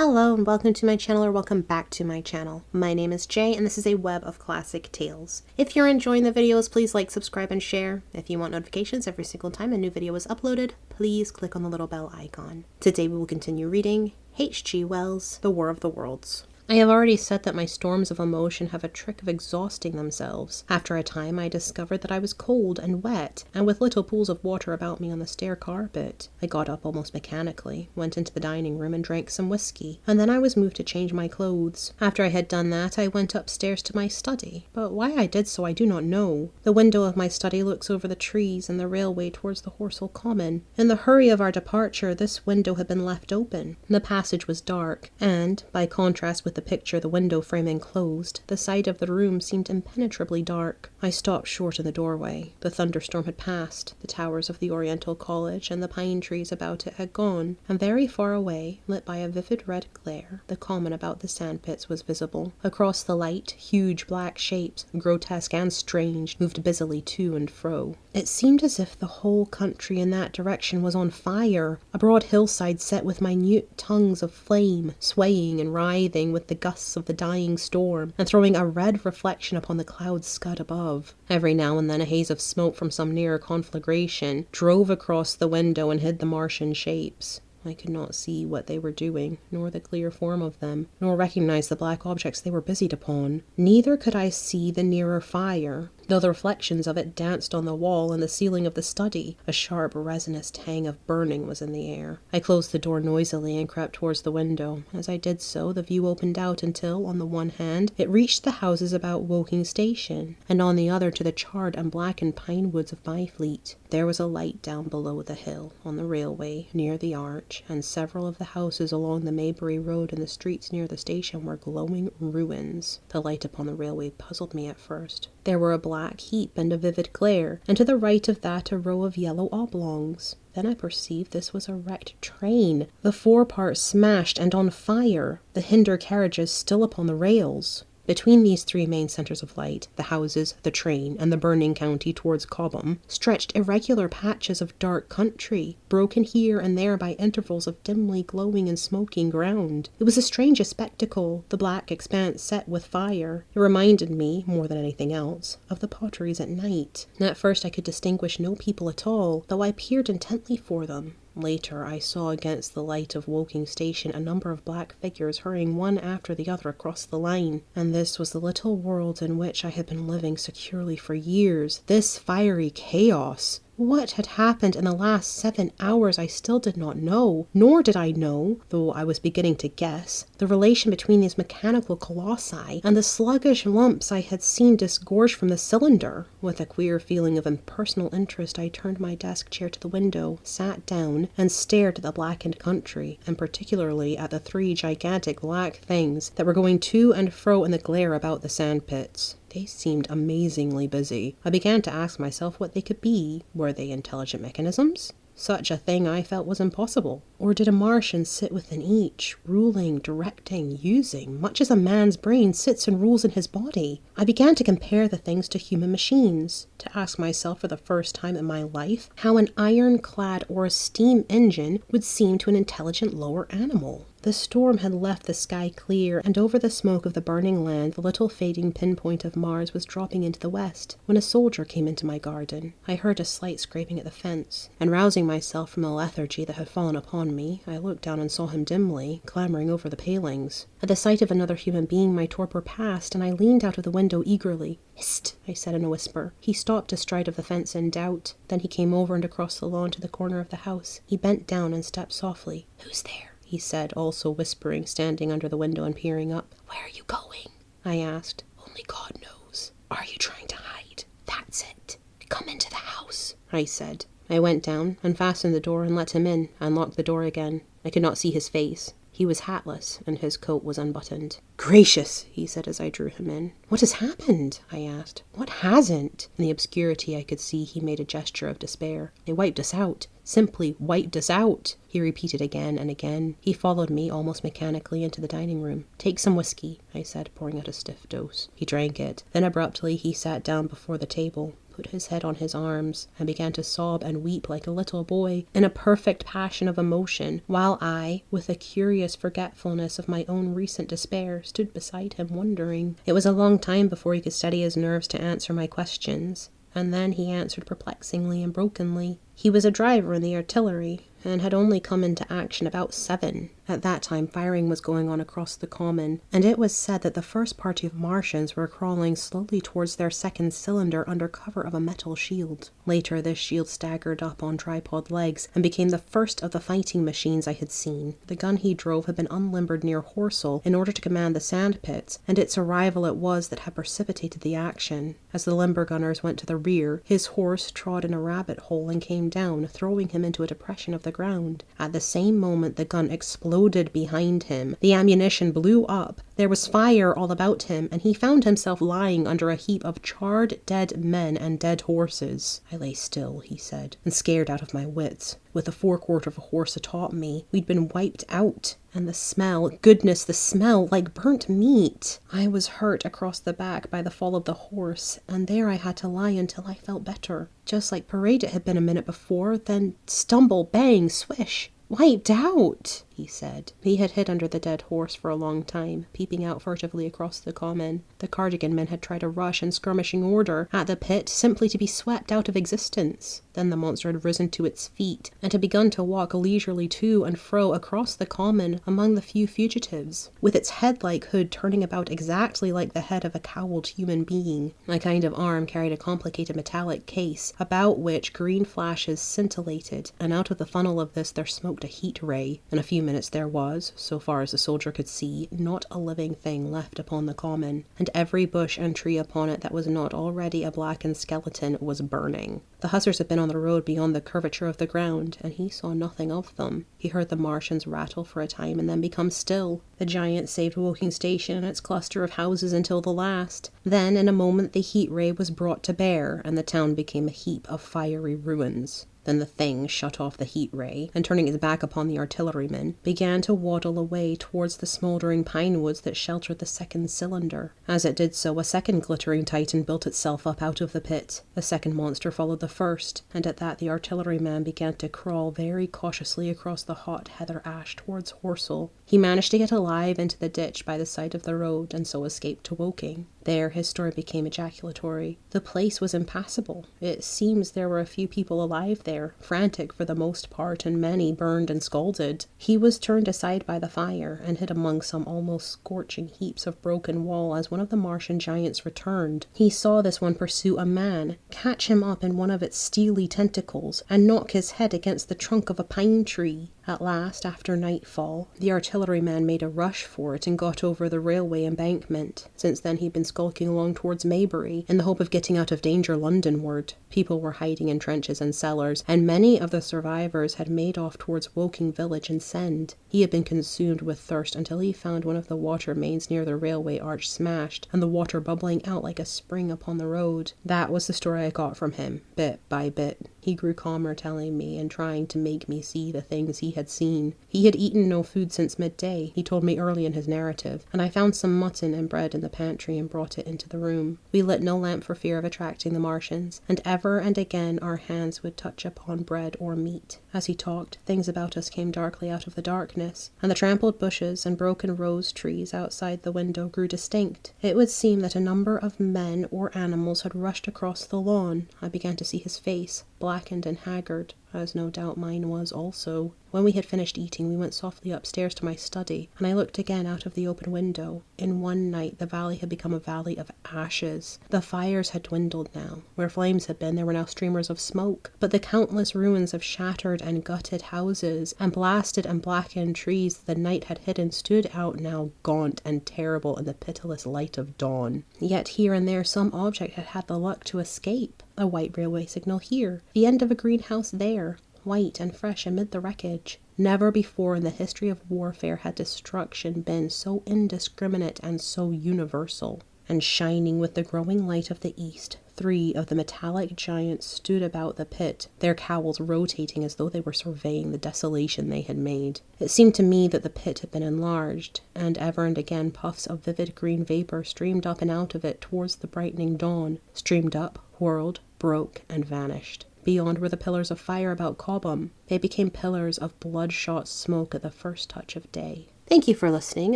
Hello and welcome to my channel, or welcome back to my channel. My name is Jay and this is a web of classic tales. If you're enjoying the videos, please like, subscribe, and share. If you want notifications every single time a new video is uploaded, please click on the little bell icon. Today we will continue reading H.G. Wells' The War of the Worlds. I have already said that my storms of emotion have a trick of exhausting themselves. After a time I discovered that I was cold and wet, and with little pools of water about me on the stair carpet. I got up almost mechanically, went into the dining room and drank some whiskey, and then I was moved to change my clothes. After I had done that, I went upstairs to my study, but why I did so I do not know. The window of my study looks over the trees and the railway towards the Horsell Common. In the hurry of our departure, this window had been left open. The passage was dark, and, by contrast with the picture the window frame enclosed, the sight of the room seemed impenetrably dark. I stopped short in the doorway. The thunderstorm had passed, the towers of the Oriental College and the pine trees about it had gone, and very far away, lit by a vivid red glare, the common about the sandpits was visible. Across the light, huge black shapes, grotesque and strange, moved busily to and fro. It seemed as if the whole country in that direction was on fire, a broad hillside set with minute tongues of flame, swaying and writhing with the gusts of the dying storm, and throwing a red reflection upon the cloud scud above. Every now and then a haze of smoke from some nearer conflagration drove across the window and hid the Martian shapes. I could not see what they were doing, nor the clear form of them, nor recognize the black objects they were busied upon. Neither could I see the nearer fire, though the reflections of it danced on the wall and the ceiling of the study. A sharp, resinous tang of burning was in the air. I closed the door noisily and crept towards the window. As I did so, the view opened out until, on the one hand, it reached the houses about Woking Station, and on the other to the charred and blackened pine woods of Byfleet. There was a light down below the hill, on the railway, near the arch, and several of the houses along the Maybury Road and the streets near the station were glowing ruins. The light upon the railway puzzled me at first. There were a black heap and a vivid glare, and to the right of that a row of yellow oblongs. Then I perceived this was a wrecked train, the forepart smashed and on fire, the hinder carriages still upon the rails. Between these three main centres of light, the houses, the train, and the burning county towards Cobham, stretched irregular patches of dark country, broken here and there by intervals of dimly glowing and smoking ground. It was the strangest spectacle, the black expanse set with fire. It reminded me, more than anything else, of the potteries at night. At first I could distinguish no people at all, though I peered intently for them. Later, I saw against the light of Woking Station a number of black figures hurrying one after the other across the line. And this was the little world in which I had been living securely for years. This fiery chaos. What had happened in the last 7 hours I still did not know, nor did I know, though I was beginning to guess, the relation between these mechanical colossi and the sluggish lumps I had seen disgorged from the cylinder. With a queer feeling of impersonal interest, I turned my desk chair to the window, sat down, and stared at the blackened country, and particularly at the 3 gigantic black things that were going to and fro in the glare about the sandpits. They seemed amazingly busy. I began to ask myself what they could be. Were they intelligent mechanisms? Such a thing I felt was impossible. Or did a Martian sit within each, ruling, directing, using, much as a man's brain sits and rules in his body? I began to compare the things to human machines, to ask myself for the first time in my life how an ironclad or a steam engine would seem to an intelligent lower animal. The storm had left the sky clear, and over the smoke of the burning land the little fading pinpoint of Mars was dropping into the west, when a soldier came into my garden. I heard a slight scraping at the fence, and rousing myself from the lethargy that had fallen upon me, I looked down and saw him dimly, clambering over the palings. At the sight of another human being my torpor passed, and I leaned out of the window eagerly. "Hist!" I said in a whisper. He stopped astride of the fence in doubt. Then he came over and across the lawn to the corner of the house. He bent down and stepped softly. "Who's there?" he said, also whispering, standing under the window and peering up. "Where are you going?" I asked. "Only God knows." "Are you trying to hide?" "That's it. Come into the house," I said. I went down, unfastened the door and let him in, and locked the door again. I could not see his face. He was hatless, and his coat was unbuttoned. "Gracious!" he said as I drew him in. "What has happened?" I asked. "What hasn't?" In the obscurity I could see he made a gesture of despair. "They wiped us out. Simply wiped us out," he repeated again and again. He followed me almost mechanically into the dining room. "Take some whiskey," I said, pouring out a stiff dose. He drank it. Then abruptly he sat down before the table, put his head on his arms and began to sob and weep like a little boy in a perfect passion of emotion, while I, with a curious forgetfulness of my own recent despair, stood beside him wondering. It was a long time before he could steady his nerves to answer my questions, and then he answered perplexingly and brokenly. He was a driver in the artillery, and had only come into action about 7. At that time, firing was going on across the common, and it was said that the first party of Martians were crawling slowly towards their second cylinder under cover of a metal shield. Later, this shield staggered up on tripod legs and became the first of the fighting machines I had seen. The gun he drove had been unlimbered near Horsell in order to command the sand pits, and its arrival it was that had precipitated the action. As the limber gunners went to the rear, his horse trod in a rabbit hole and came down, throwing him into a depression of the ground. At the same moment, the gun exploded behind him. The ammunition blew up. There was fire all about him, and he found himself lying under a heap of charred, dead men and dead horses. I lay still, he said, and scared out of my wits. With the forequart of a horse atop me, we'd been wiped out. And the smell, goodness, the smell, like burnt meat. I was hurt across the back by the fall of the horse, and there I had to lie until I felt better. Just like parade it had been a minute before, then stumble, bang, swish. Wiped out, he said. He had hid under the dead horse for a long time, peeping out furtively across the common. The Cardigan men had tried a rush in skirmishing order at the pit, simply to be swept out of existence. Then the monster had risen to its feet, and had begun to walk leisurely to and fro across the common among the few fugitives, with its head-like hood turning about exactly like the head of a cowled human being. A kind of arm carried a complicated metallic case, about which green flashes scintillated, and out of the funnel of this there smoked a heat ray. In a few minutes there was, so far as the soldier could see, not a living thing left upon the common, and every bush and tree upon it that was not already a blackened skeleton was burning. The hussars had been on the road beyond the curvature of the ground, and he saw nothing of them. He heard the Martians rattle for a time and then become still. The giant saved Woking Station and its cluster of houses until the last. Then, in a moment, the heat ray was brought to bear, and the town became a heap of fiery ruins. Then the thing shut off the heat ray, and turning its back upon the artillerymen, began to waddle away towards the smouldering pine woods that sheltered the second cylinder. As it did so, a second glittering titan built itself up out of the pit. The second monster followed the first, and at that the artilleryman began to crawl very cautiously across the hot heather ash towards Horsell. He managed to get alive into the ditch by the side of the road, and so escaped to Woking. There his story became ejaculatory. The place was impassable. It seems there were a few people alive there, frantic for the most part, and many burned and scalded. He was turned aside by the fire, and hid among some almost scorching heaps of broken wall as one of the Martian giants returned. He saw this one pursue a man, catch him up in one of its steely tentacles, and knock his head against the trunk of a pine tree. At last, after nightfall, the artilleryman made a rush for it and got over the railway embankment. Since then he'd been skulking along towards Maybury, in the hope of getting out of danger Londonward. People were hiding in trenches and cellars, and many of the survivors had made off towards Woking village and Send. He had been consumed with thirst until he found one of the water mains near the railway arch smashed, and the water bubbling out like a spring upon the road. That was the story I got from him, bit by bit. He grew calmer telling me and trying to make me see the things he had seen. He had eaten no food since midday, he told me early in his narrative, and I found some mutton and bread in the pantry and brought it into the room. We lit no lamp for fear of attracting the Martians, and ever and again our hands would touch upon bread or meat. As he talked, things about us came darkly out of the darkness, and the trampled bushes and broken rose trees outside the window grew distinct. It would seem that a number of men or animals had rushed across the lawn. I began to see his face, blackened and haggard, as no doubt mine was also. When we had finished eating, we went softly upstairs to my study, and I looked again out of the open window. In one night the valley had become a valley of ashes. The fires had dwindled now. Where flames had been, there were now streamers of smoke, but the countless ruins of shattered and gutted houses, and blasted and blackened trees that the night had hidden stood out now gaunt and terrible in the pitiless light of dawn. Yet here and there some object had had the luck to escape. A white railway signal here, the end of a greenhouse there, white and fresh amid the wreckage. Never before in the history of warfare had destruction been so indiscriminate and so universal. And shining with the growing light of the east, 3 of the metallic giants stood about the pit, their cowls rotating as though they were surveying the desolation they had made. It seemed to me that the pit had been enlarged, and ever and again puffs of vivid green vapor streamed up and out of it towards the brightening dawn, streamed up, whirled, broke and vanished. Beyond were the pillars of fire about Cobham. They became pillars of bloodshot smoke at the first touch of day. Thank you for listening.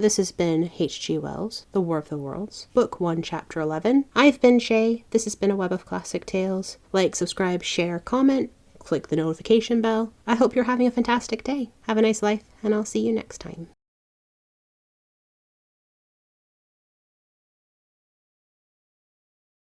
This has been H.G. Wells, The War of the Worlds, Book 1, Chapter 11. I've been Shay. This has been a Web of Classic Tales. Like, subscribe, share, comment, click the notification bell. I hope you're having a fantastic day. Have a nice life, and I'll see you next time.